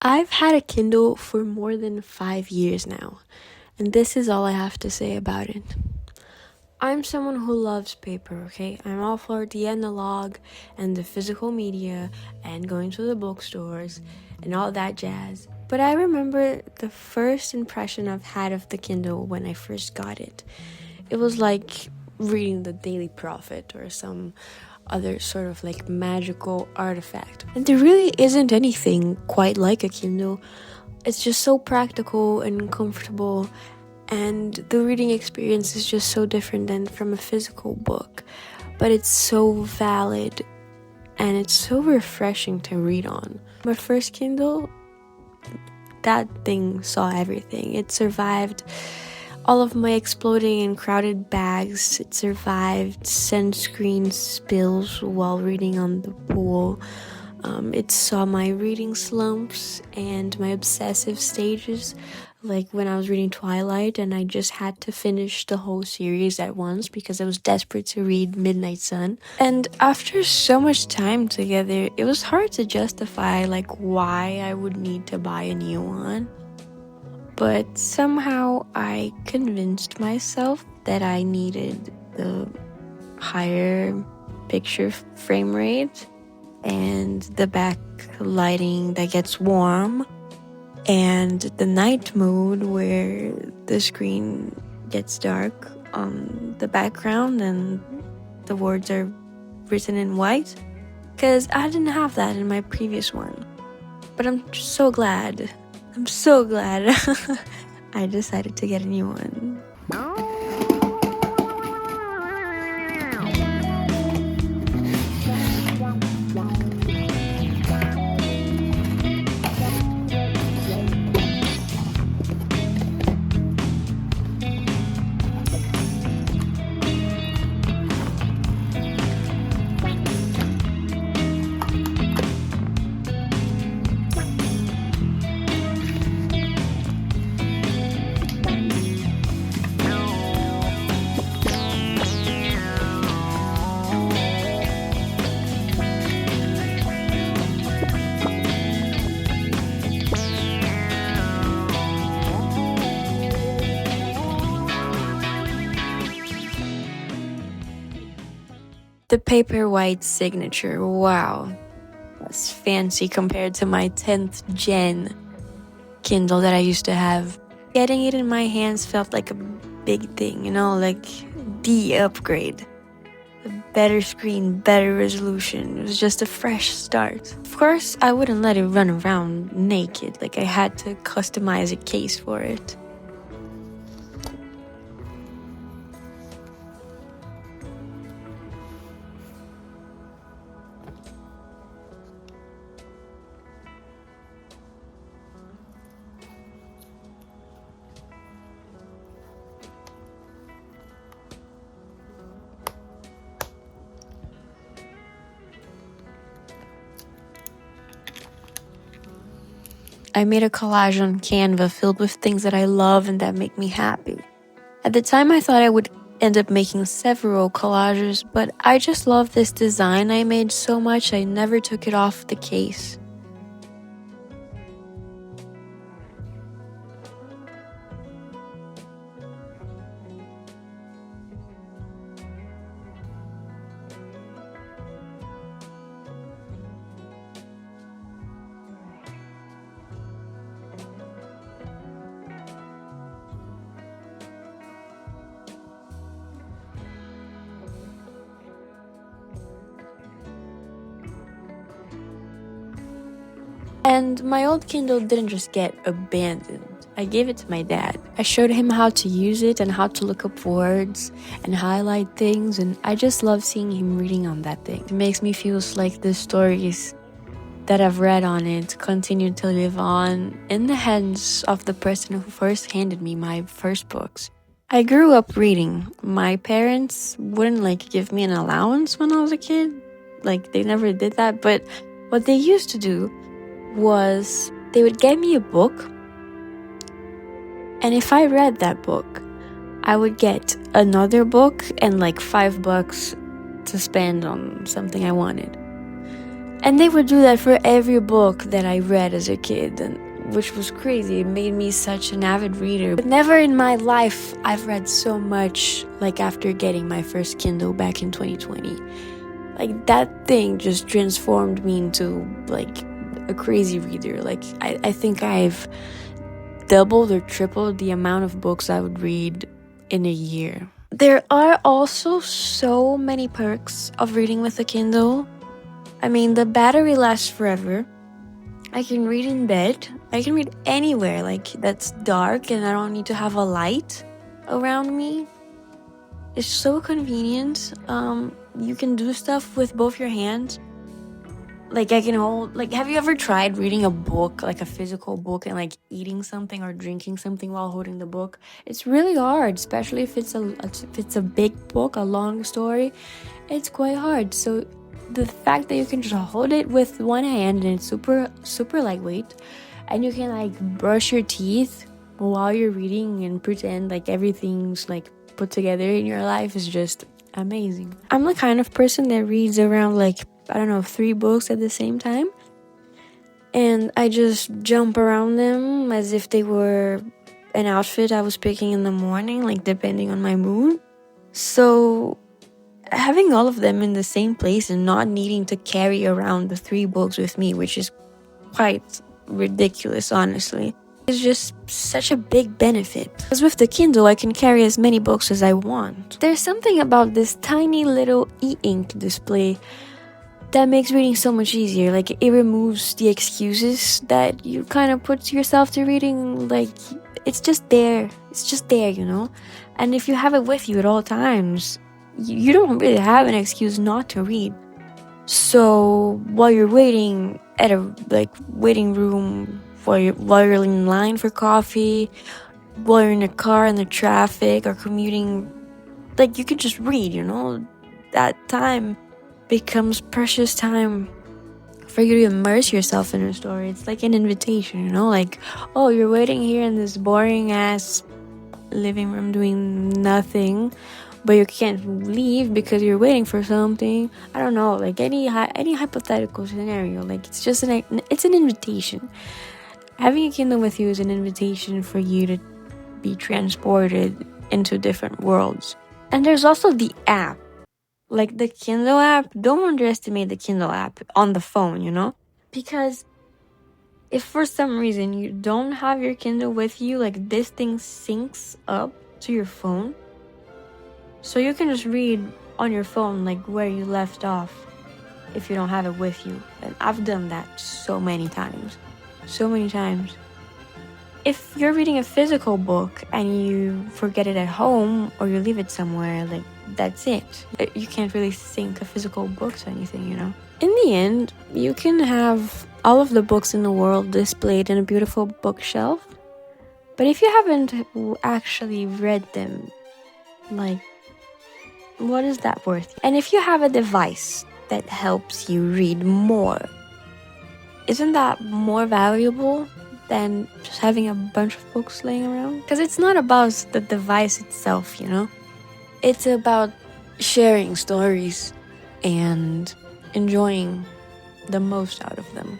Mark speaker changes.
Speaker 1: I've had a Kindle for more than 5 years now, and this is all I have to say about it. I'm someone who loves paper, okay? I'm all for the analog and the physical media and going to the bookstores and all that jazz. But I remember the first impression I've had of the Kindle when I first got it. It was like reading the Daily Prophet or some other sort of like magical artifact. And there really isn't anything quite like a Kindle. It's just so practical and comfortable, and the reading experience is just so different than from a physical book. But it's so valid and it's so refreshing to read on. My first Kindle, that thing saw everything. It survived all of my exploding and crowded bags. It survived sunscreen spills while reading on the pool. It saw my reading slumps and my obsessive stages, like when I was reading Twilight and I just had to finish the whole series at once because I was desperate to read Midnight Sun. And after so much time together, it was hard to justify like why I would need to buy a new one. But somehow I convinced myself that I needed the higher picture frame rate and the backlighting that gets warm and the night mode where the screen gets dark on the background and the words are written in white, because I didn't have that in my previous one. But I'm so glad I decided to get a new one. The Paperwhite signature, wow, that's fancy compared to my 10th gen Kindle that I used to have. Getting it in my hands felt like a big thing, like the upgrade. A better screen, better resolution. It was just a fresh start. Of course, I wouldn't let it run around naked, like I had to customize a case for it. I made a collage on Canva filled with things that I love and that make me happy. At the time, I thought I would end up making several collages, but I just love this design I made so much I never took it off the case. And my old Kindle didn't just get abandoned. I gave it to my dad. I showed him how to use it and how to look up words and highlight things, and I just love seeing him reading on that thing. It makes me feel like the stories that I've read on it continue to live on in the hands of the person who first handed me my first books. I grew up reading. My parents wouldn't give me an allowance when I was a kid. They never did that, but what they used to do was they would get me a book, and if I read that book, I would get another book and $5 to spend on something I wanted. And they would do that for every book that I read as a kid, and which was crazy. It made me such an avid reader. But never in my life I've read so much like after getting my first Kindle back in 2020. Like, that thing just transformed me into like a crazy reader. Like, I think I've doubled or tripled the amount of books I would read in a year. There are also so many perks of reading with a Kindle. I mean, the battery lasts forever. I can read in bed. I can read anywhere, like, that's dark and I don't need to have a light around me. It's so convenient. You can do stuff with both your hands. Like, I can hold, like, have you ever tried reading a book, like a physical book, and like eating something or drinking something while holding the book? It's really hard, especially if it's a big book, a long story. It's quite hard. So the fact that you can just hold it with one hand and it's super lightweight, and you can like brush your teeth while you're reading and pretend like everything's like put together in your life is just amazing. I'm the kind of person that reads around like, I don't know, 3 books at the same time, and I just jump around them as if they were an outfit I was picking in the morning, like depending on my mood. So having all of them in the same place and not needing to carry around the 3 books with me, which is quite ridiculous, honestly, is just such a big benefit. Because with the Kindle, I can carry as many books as I want. There's something about this tiny little e-ink display that makes reading so much easier. Like, it removes the excuses that you kind of put yourself to reading. Like, it's just there, you know? And if you have it with you at all times, you don't really have an excuse not to read. So while you're waiting at a waiting room, while you're in line for coffee, while you're in a car in the traffic or commuting, like, you could just read, you know? That time becomes precious time for you to immerse yourself in a story. It's like an invitation, you know? Like, oh, you're waiting here in this boring ass living room doing nothing, but you can't leave because you're waiting for something. I don't know, like any hypothetical scenario. Like, it's an invitation. Having a Kindle with you is an invitation for you to be transported into different worlds. And there's also the app. Like, the Kindle app, don't underestimate the Kindle app on the phone, you know? Because if for some reason you don't have your Kindle with you, like, this thing syncs up to your phone. So you can just read on your phone, like, where you left off if you don't have it with you. And I've done that so many times. If you're reading a physical book and you forget it at home or you leave it somewhere, like, that's it. You can't really sync a physical book to anything, you know? In the end, you can have all of the books in the world displayed in a beautiful bookshelf, but if you haven't actually read them, like, what is that worth? And if you have a device that helps you read more, isn't that more valuable than just having a bunch of books laying around? Because it's not about the device itself, you know? It's about sharing stories and enjoying the most out of them.